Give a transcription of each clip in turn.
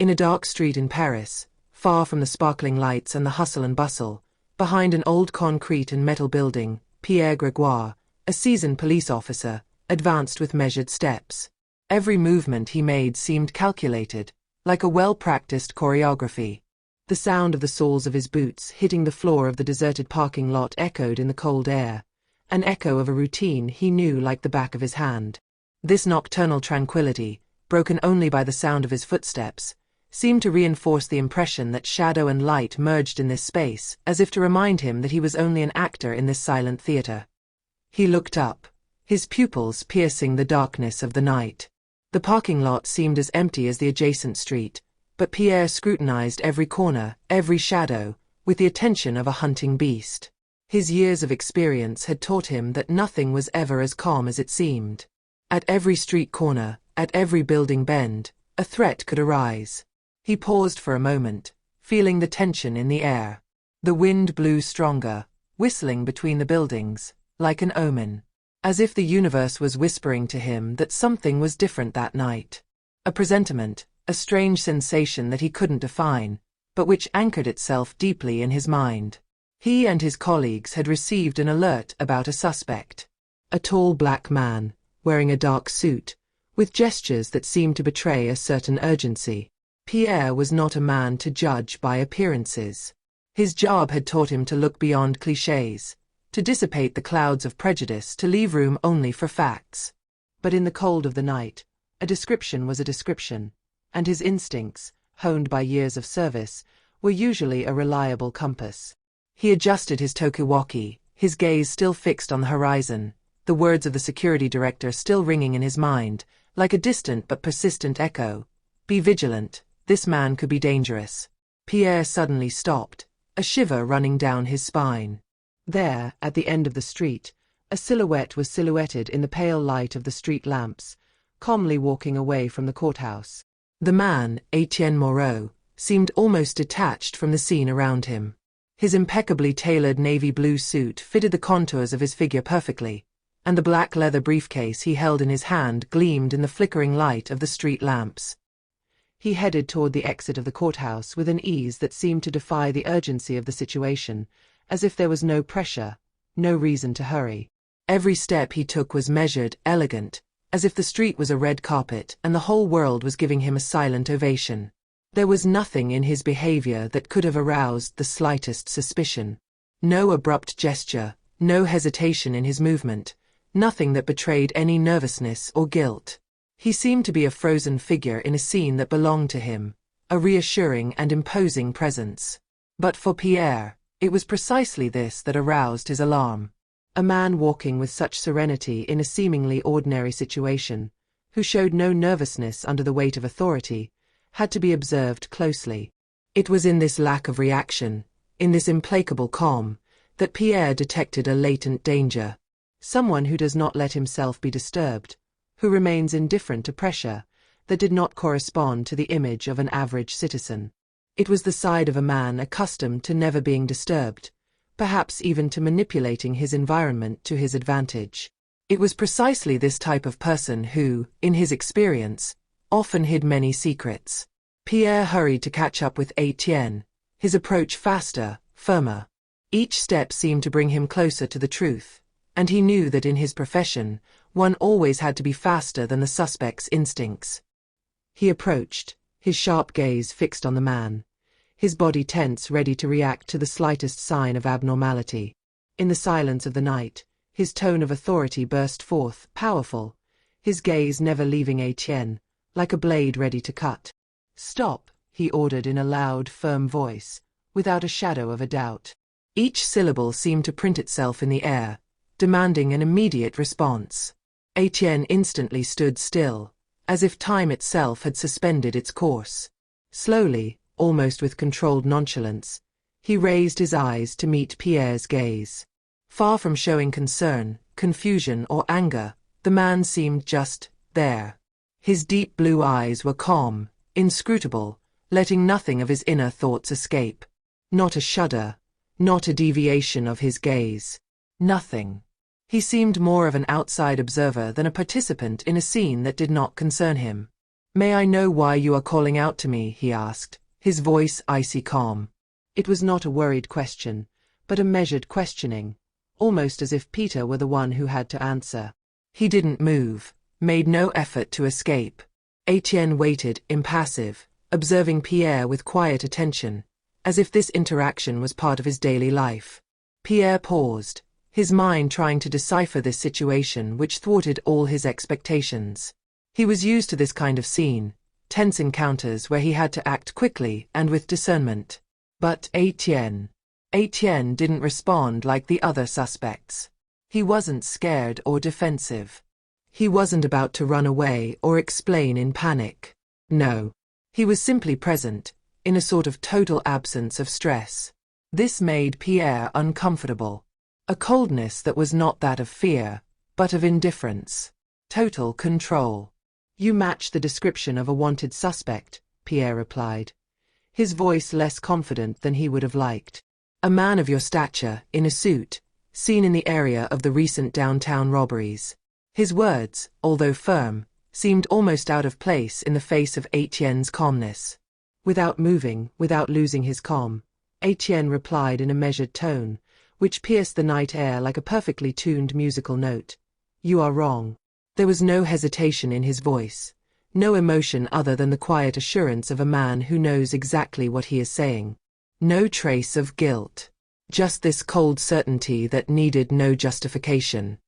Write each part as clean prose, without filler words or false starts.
In a dark street in Paris, far from the sparkling lights and the hustle and bustle, behind an old concrete and metal building, Pierre Grégoire, a seasoned police officer, advanced with measured steps. Every movement he made seemed calculated, like a well-practiced choreography. The sound of the soles of his boots hitting the floor of the deserted parking lot echoed in the cold air, an echo of a routine he knew like the back of his hand. This nocturnal tranquility, broken only by the sound of his footsteps, seemed to reinforce the impression that shadow and light merged in this space, as if to remind him that he was only an actor in this silent theater. He looked up, his pupils piercing the darkness of the night. The parking lot seemed as empty as the adjacent street, but Pierre scrutinized every corner, every shadow, with the attention of a hunting beast. His years of experience had taught him that nothing was ever as calm as it seemed. At every street corner, at every building bend, a threat could arise. He paused for a moment, feeling the tension in the air. The wind blew stronger, whistling between the buildings, like an omen, as if the universe was whispering to him that something was different that night. A presentiment, a strange sensation that he couldn't define, but which anchored itself deeply in his mind. He and his colleagues had received an alert about a suspect. A tall black man, wearing a dark suit, with gestures that seemed to betray a certain urgency. Pierre was not a man to judge by appearances. His job had taught him to look beyond clichés, to dissipate the clouds of prejudice, to leave room only for facts. But in the cold of the night, a description was a description, and his instincts, honed by years of service, were usually a reliable compass. He adjusted his talkie-walkie, his gaze still fixed on the horizon, the words of the security director still ringing in his mind, like a distant but persistent echo. Be vigilant, this man could be dangerous. Pierre suddenly stopped, a shiver running down his spine. There, at the end of the street, a silhouette was silhouetted in the pale light of the street lamps, calmly walking away from the courthouse. The man, Etienne Moreau, seemed almost detached from the scene around him. His impeccably tailored navy blue suit fitted the contours of his figure perfectly, and the black leather briefcase he held in his hand gleamed in the flickering light of the street lamps. He headed toward the exit of the courthouse with an ease that seemed to defy the urgency of the situation, as if there was no pressure, no reason to hurry. Every step he took was measured, elegant, as if the street was a red carpet and the whole world was giving him a silent ovation. There was nothing in his behavior that could have aroused the slightest suspicion. No abrupt gesture, no hesitation in his movement, nothing that betrayed any nervousness or guilt. He seemed to be a frozen figure in a scene that belonged to him, a reassuring and imposing presence. But for Pierre, it was precisely this that aroused his alarm. A man walking with such serenity in a seemingly ordinary situation, who showed no nervousness under the weight of authority, had to be observed closely. It was in this lack of reaction, in this implacable calm, that Pierre detected a latent danger. Someone who does not let himself be disturbed, who remains indifferent to pressure that did not correspond to the image of an average citizen. It was the side of a man accustomed to never being disturbed, perhaps even to manipulating his environment to his advantage. It was precisely this type of person who, in his experience, often hid many secrets. Pierre hurried to catch up with Etienne, his approach faster, firmer. Each step seemed to bring him closer to the truth, and he knew that in his profession, one always had to be faster than the suspect's instincts. He approached, his sharp gaze fixed on the man, his body tense, ready to react to the slightest sign of abnormality. In the silence of the night, his tone of authority burst forth, powerful, his gaze never leaving Etienne, like a blade ready to cut. "Stop," he ordered in a loud, firm voice, without a shadow of a doubt. Each syllable seemed to print itself in the air, demanding an immediate response. Etienne instantly stood still, as if time itself had suspended its course. Slowly, almost with controlled nonchalance, he raised his eyes to meet Pierre's gaze. Far from showing concern, confusion, or anger, the man seemed just there. His deep blue eyes were calm, inscrutable, letting nothing of his inner thoughts escape. Not a shudder, not a deviation of his gaze. Nothing. He seemed more of an outside observer than a participant in a scene that did not concern him. "May I know why you are calling out to me?" he asked, his voice icy calm. It was not a worried question, but a measured questioning, almost as if Peter were the one who had to answer. He didn't move, made no effort to escape. Etienne waited, impassive, observing Pierre with quiet attention, as if this interaction was part of his daily life. Pierre paused, his mind trying to decipher this situation which thwarted all his expectations. He was used to this kind of scene, tense encounters where he had to act quickly and with discernment. But Etienne didn't respond like the other suspects. He wasn't scared or defensive. He wasn't about to run away or explain in panic. No. He was simply present, in a sort of total absence of stress. This made Pierre uncomfortable. A coldness that was not that of fear, but of indifference. Total control. "You match the description of a wanted suspect," Pierre replied, his voice less confident than he would have liked. "A man of your stature, in a suit, seen in the area of the recent downtown robberies." His words, although firm, seemed almost out of place in the face of Etienne's calmness. Without moving, without losing his calm, Etienne replied in a measured tone, which pierced the night air like a perfectly tuned musical note. "You are wrong." There was no hesitation in his voice, no emotion other than the quiet assurance of a man who knows exactly what he is saying. No trace of guilt. Just this cold certainty that needed no justification.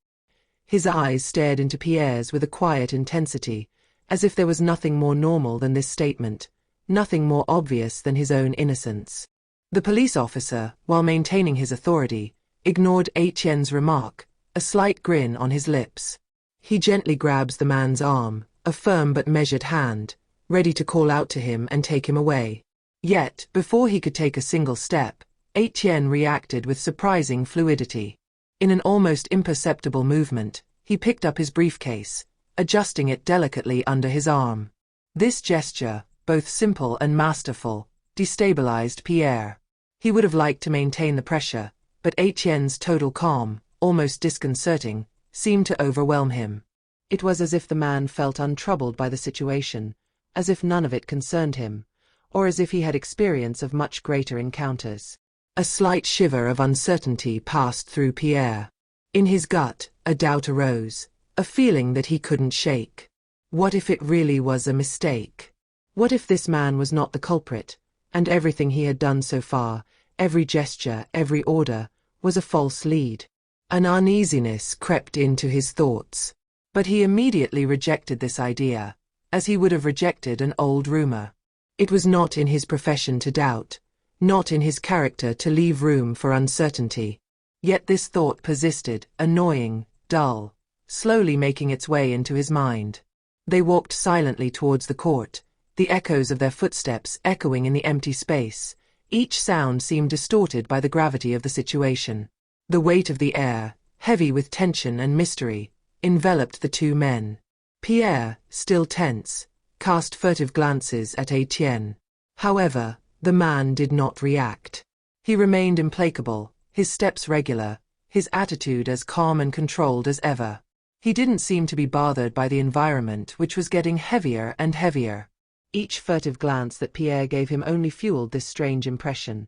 His eyes stared into Pierre's with a quiet intensity, as if there was nothing more normal than this statement, nothing more obvious than his own innocence. The police officer, while maintaining his authority, ignored Etienne's remark, a slight grin on his lips. He gently grabs the man's arm, a firm but measured hand, ready to call out to him and take him away. Yet, before he could take a single step, Etienne reacted with surprising fluidity. In an almost imperceptible movement, he picked up his briefcase, adjusting it delicately under his arm. This gesture, both simple and masterful, destabilized Pierre. He would have liked to maintain the pressure, but Etienne's total calm, almost disconcerting, seemed to overwhelm him. It was as if the man felt untroubled by the situation, as if none of it concerned him, or as if he had experience of much greater encounters. A slight shiver of uncertainty passed through Pierre. In his gut, a doubt arose, a feeling that he couldn't shake. What if it really was a mistake? What if this man was not the culprit, and everything he had done so far, every gesture, every order, was a false lead? An uneasiness crept into his thoughts. But he immediately rejected this idea, as he would have rejected an old rumor. It was not in his profession to doubt, not in his character to leave room for uncertainty. Yet this thought persisted, annoying, dull, slowly making its way into his mind. They walked silently towards the court, the echoes of their footsteps echoing in the empty space. Each sound seemed distorted by the gravity of the situation. The weight of the air, heavy with tension and mystery, enveloped the two men. Pierre, still tense, cast furtive glances at Etienne. However, the man did not react. He remained implacable, his steps regular, his attitude as calm and controlled as ever. He didn't seem to be bothered by the environment which was getting heavier and heavier. Each furtive glance that Pierre gave him only fueled this strange impression.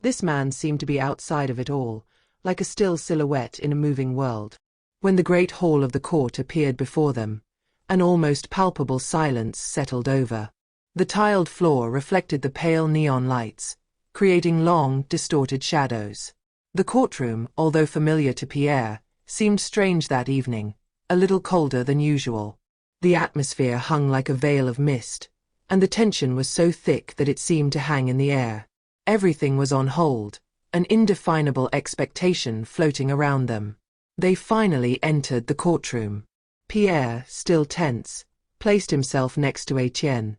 This man seemed to be outside of it all, like a still silhouette in a moving world. When the great hall of the court appeared before them, an almost palpable silence settled over. The tiled floor reflected the pale neon lights, creating long, distorted shadows. The courtroom, although familiar to Pierre, seemed strange that evening, a little colder than usual. The atmosphere hung like a veil of mist, and the tension was so thick that it seemed to hang in the air. Everything was on hold, an indefinable expectation floating around them. They finally entered the courtroom. Pierre, still tense, placed himself next to Etienne,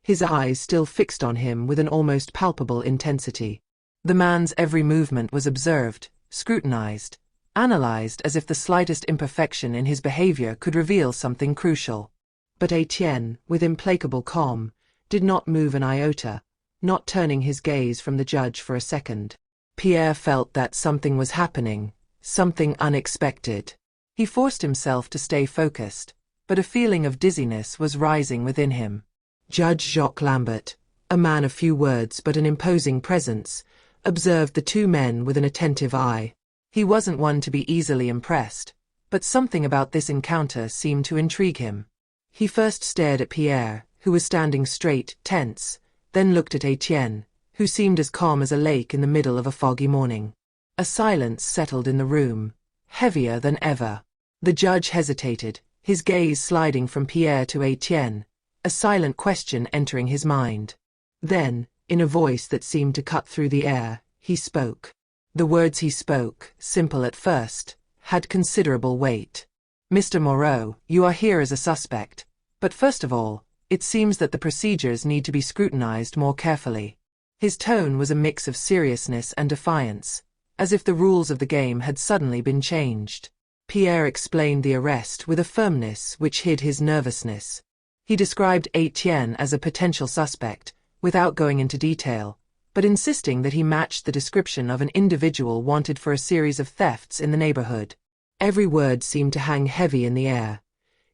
his eyes still fixed on him with an almost palpable intensity. The man's every movement was observed, scrutinized, analyzed as if the slightest imperfection in his behavior could reveal something crucial. But Etienne, with implacable calm, did not move an iota, not turning his gaze from the judge for a second. Pierre felt that something was happening, something unexpected. He forced himself to stay focused, but a feeling of dizziness was rising within him. Judge Jacques Lambert, a man of few words but an imposing presence, observed the two men with an attentive eye. He wasn't one to be easily impressed, but something about this encounter seemed to intrigue him. He first stared at Pierre, who was standing straight, tense, then looked at Etienne, who seemed as calm as a lake in the middle of a foggy morning. A silence settled in the room, heavier than ever. The judge hesitated, his gaze sliding from Pierre to Etienne, a silent question entering his mind. Then, in a voice that seemed to cut through the air, he spoke. The words he spoke, simple at first, had considerable weight. "Mr. Moreau, you are here as a suspect, but first of all, it seems that the procedures need to be scrutinized more carefully." His tone was a mix of seriousness and defiance, as if the rules of the game had suddenly been changed. Pierre explained the arrest with a firmness which hid his nervousness. He described Etienne as a potential suspect, without going into detail, but insisting that he matched the description of an individual wanted for a series of thefts in the neighborhood. Every word seemed to hang heavy in the air,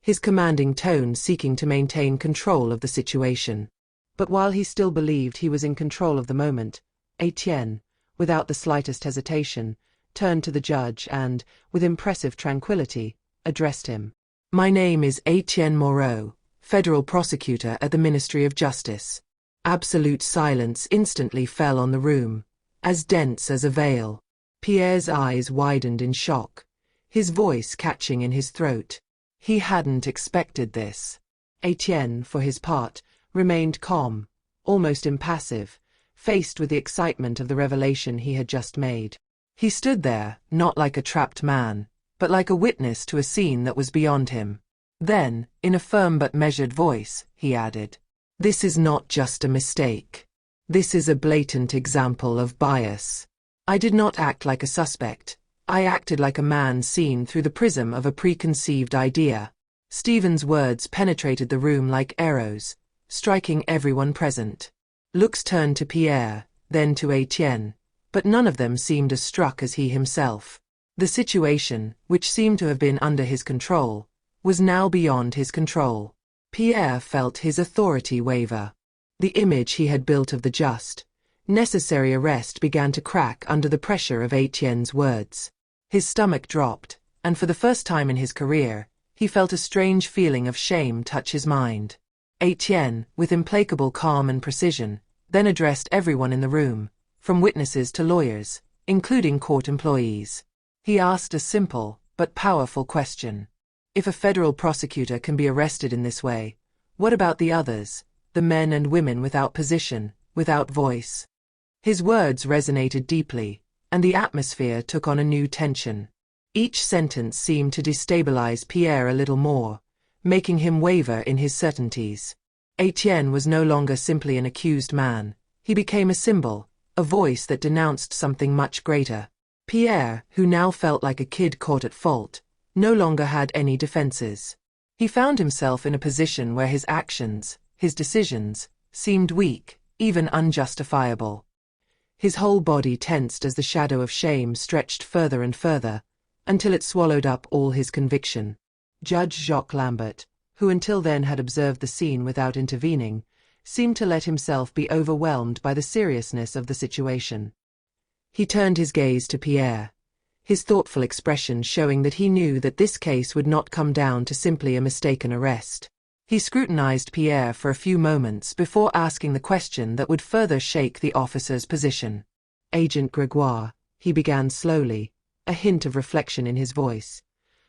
his commanding tone seeking to maintain control of the situation. But while he still believed he was in control of the moment, Etienne, without the slightest hesitation, turned to the judge and, with impressive tranquility, addressed him. "My name is Etienne Moreau, Federal Prosecutor at the Ministry of Justice." Absolute silence instantly fell on the room, as dense as a veil. Pierre's eyes widened in shock, his voice catching in his throat. He hadn't expected this. Etienne, for his part, remained calm, almost impassive, faced with the excitement of the revelation he had just made. He stood there, not like a trapped man, but like a witness to a scene that was beyond him. Then, in a firm but measured voice, he added, "This is not just a mistake. This is a blatant example of bias. I did not act like a suspect. I acted like a man seen through the prism of a preconceived idea." Stephen's words penetrated the room like arrows, striking everyone present. Looks turned to Pierre, then to Etienne, but none of them seemed as struck as he himself. The situation, which seemed to have been under his control, was now beyond his control. Pierre felt his authority waver. The image he had built of the just, necessary arrest began to crack under the pressure of Etienne's words. His stomach dropped, and for the first time in his career, he felt a strange feeling of shame touch his mind. Etienne, with implacable calm and precision, then addressed everyone in the room, from witnesses to lawyers, including court employees. He asked a simple, but powerful question. If a federal prosecutor can be arrested in this way, what about the others, the men and women without position, without voice? His words resonated deeply, and the atmosphere took on a new tension. Each sentence seemed to destabilize Pierre a little more, making him waver in his certainties. Etienne was no longer simply an accused man. He became a symbol, a voice that denounced something much greater. Pierre, who now felt like a kid caught at fault, no longer had any defenses. He found himself in a position where his actions, his decisions, seemed weak, even unjustifiable. His whole body tensed as the shadow of shame stretched further and further, until it swallowed up all his conviction. Judge Jacques Lambert, who until then had observed the scene without intervening, seemed to let himself be overwhelmed by the seriousness of the situation. He turned his gaze to Pierre, his thoughtful expression showing that he knew that this case would not come down to simply a mistaken arrest. He scrutinized Pierre for a few moments before asking the question that would further shake the officer's position. "Agent Gregoire," he began slowly, a hint of reflection in his voice,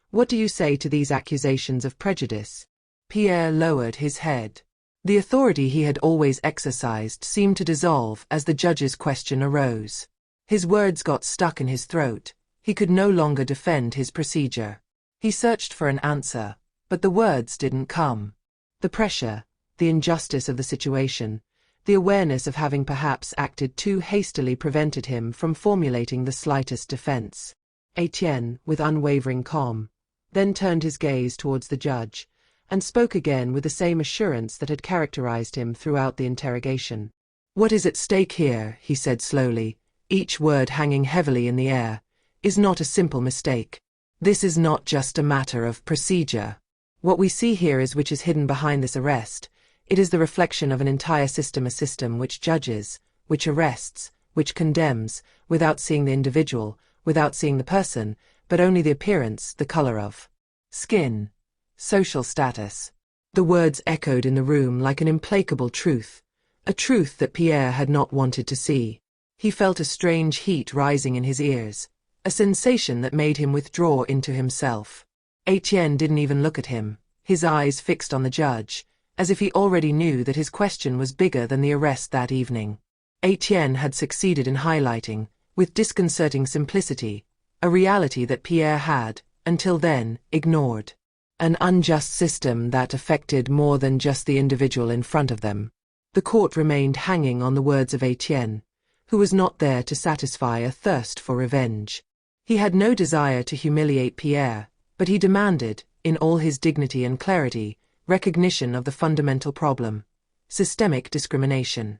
"what do you say to these accusations of prejudice?" Pierre lowered his head. The authority he had always exercised seemed to dissolve as the judge's question arose. His words got stuck in his throat. He could no longer defend his procedure. He searched for an answer, but the words didn't come. The pressure, the injustice of the situation, the awareness of having perhaps acted too hastily prevented him from formulating the slightest defense. Etienne, with unwavering calm, then turned his gaze towards the judge, and spoke again with the same assurance that had characterized him throughout the interrogation. "What is at stake here," he said slowly, each word hanging heavily in the air, "is not a simple mistake. This is not just a matter of procedure. What we see here is which is hidden behind this arrest. It is the reflection of an entire system, a system which judges, which arrests, which condemns, without seeing the individual, without seeing the person, but only the appearance, the color of skin, social status. The words echoed in the room like an implacable truth, a truth that Pierre had not wanted to see. He felt a strange heat rising in his ears, a sensation that made him withdraw into himself. Etienne didn't even look at him, his eyes fixed on the judge, as if he already knew that his question was bigger than the arrest that evening. Etienne had succeeded in highlighting, with disconcerting simplicity, a reality that Pierre had, until then, ignored. An unjust system that affected more than just the individual in front of them. The court remained hanging on the words of Etienne, who was not there to satisfy a thirst for revenge. He had no desire to humiliate Pierre, but he demanded, in all his dignity and clarity, recognition of the fundamental problem: systemic discrimination.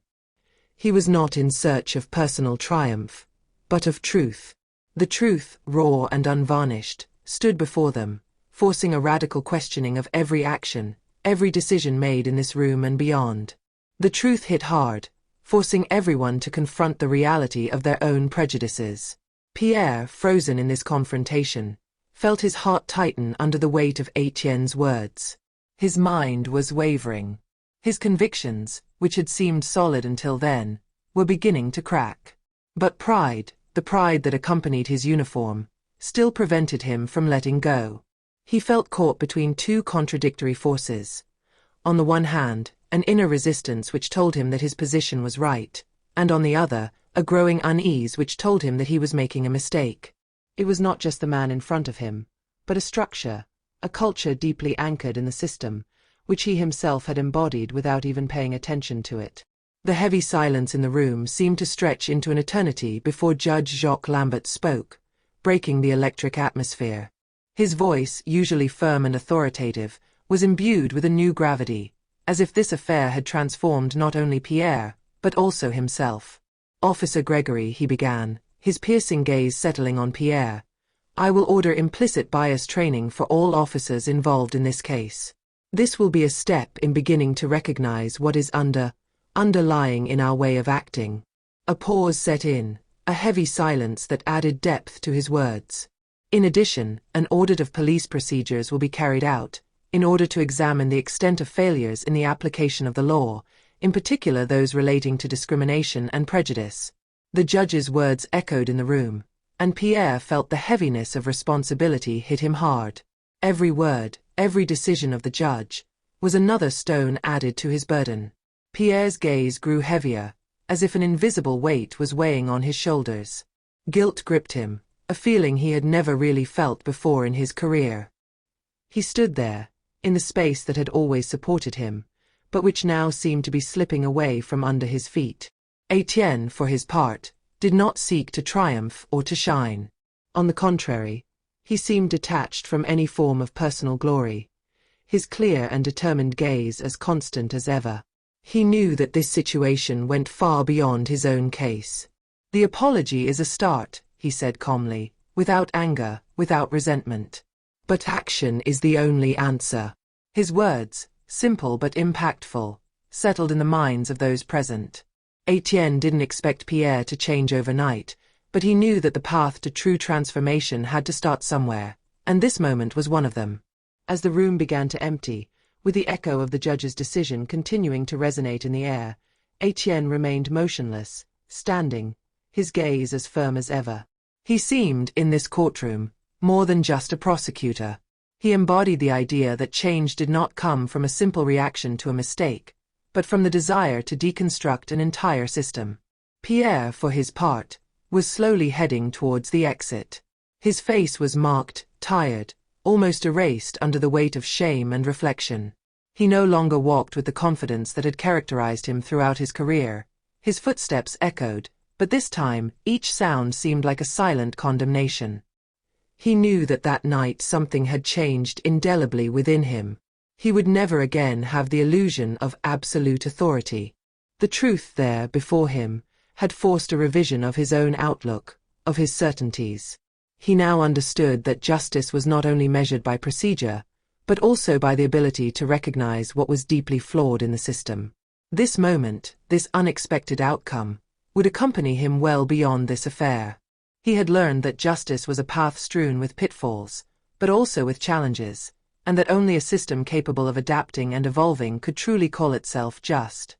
He was not in search of personal triumph, but of truth. The truth, raw and unvarnished, stood before them, forcing a radical questioning of every action, every decision made in this room and beyond. The truth hit hard, forcing everyone to confront the reality of their own prejudices. Pierre, frozen in this confrontation, felt his heart tighten under the weight of Etienne's words. His mind was wavering. His convictions, which had seemed solid until then, were beginning to crack. But pride, the pride that accompanied his uniform, still prevented him from letting go. He felt caught between two contradictory forces. On the one hand, an inner resistance which told him that his position was right, and on the other, a growing unease which told him that he was making a mistake. It was not just the man in front of him, but a structure, a culture deeply anchored in the system, which he himself had embodied without even paying attention to it. The heavy silence in the room seemed to stretch into an eternity before Judge Jacques Lambert spoke, breaking the electric atmosphere. His voice, usually firm and authoritative, was imbued with a new gravity, as if this affair had transformed not only Pierre, but also himself. "Officer Gregory," he began, his piercing gaze settling on Pierre, "I will order implicit bias training for all officers involved in this case. This will be a step in beginning to recognize what is underlying in our way of acting." A pause set in, a heavy silence that added depth to his words. In addition, an audit of police procedures will be carried out, in order to examine the extent of failures in the application of the law, in particular those relating to discrimination and prejudice. The judge's words echoed in the room, and Pierre felt the heaviness of responsibility hit him hard. Every word, every decision of the judge, was another stone added to his burden. Pierre's gaze grew heavier, as if an invisible weight was weighing on his shoulders. Guilt gripped him, a feeling he had never really felt before in his career. He stood there, in the space that had always supported him, but which now seemed to be slipping away from under his feet. Etienne, for his part, did not seek to triumph or to shine. On the contrary, he seemed detached from any form of personal glory, his clear and determined gaze as constant as ever. He knew that this situation went far beyond his own case. "The apology is a start," he said calmly, without anger, without resentment. "But action is the only answer." His words, simple but impactful, settled in the minds of those present. Etienne didn't expect Pierre to change overnight, but he knew that the path to true transformation had to start somewhere, and this moment was one of them. As the room began to empty, with the echo of the judge's decision continuing to resonate in the air, Etienne remained motionless, standing, his gaze as firm as ever. He seemed, in this courtroom, more than just a prosecutor. He embodied the idea that change did not come from a simple reaction to a mistake, but from the desire to deconstruct an entire system. Pierre, for his part, was slowly heading towards the exit. His face was marked, tired, almost erased under the weight of shame and reflection. He no longer walked with the confidence that had characterized him throughout his career. His footsteps echoed, but this time each sound seemed like a silent condemnation. He knew that that night something had changed indelibly within him. He would never again have the illusion of absolute authority. The truth there before him had forced a revision of his own outlook, of his certainties. He now understood that justice was not only measured by procedure, but also by the ability to recognize what was deeply flawed in the system. This moment, this unexpected outcome, would accompany him well beyond this affair. He had learned that justice was a path strewn with pitfalls, but also with challenges, and that only a system capable of adapting and evolving could truly call itself just.